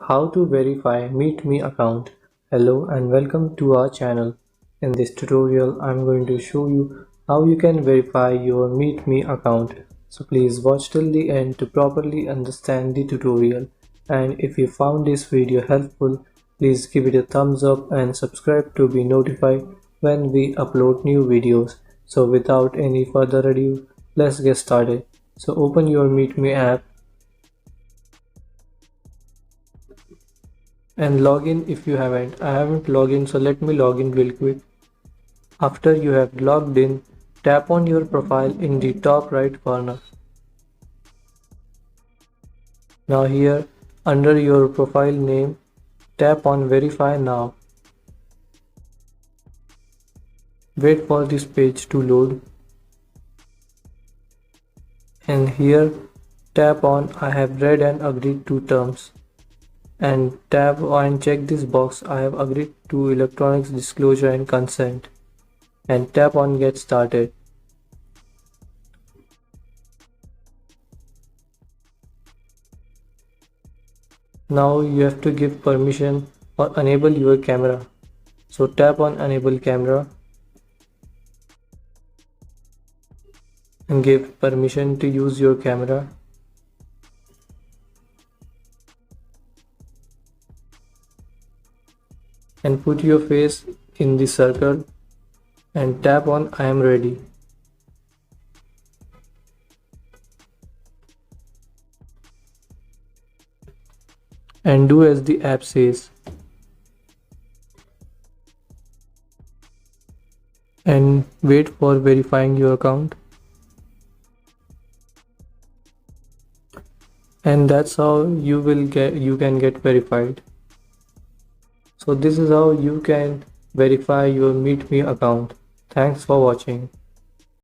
How to verify MeetMe account. Hello and welcome to our channel. In this tutorial, I'm going to show you how you can verify your MeetMe account. So please watch till the end to properly understand the tutorial. And if you found this video helpful, please give it a thumbs up and subscribe to be notified when we upload new videos. So without any further ado, let's get started. So open your MeetMe app and log in if you haven't. I haven't logged in, so let me log in real quick. After you have logged in, tap on your profile in the top right corner. Now here, under your profile name, tap on verify now. Wait for this page to load. And here, tap on I have read and agreed to terms. And tap and check this box I have agreed to electronics disclosure and consent. And tap on get started. Now you have to give permission or enable your camera. So tap on enable camera and give permission to use your camera. And put your face in the circle and tap on I am ready. And do as the app says. And wait for verifying your account. And that's how you can get verified. So this is how you can verify your MeetMe account. Thanks for watching.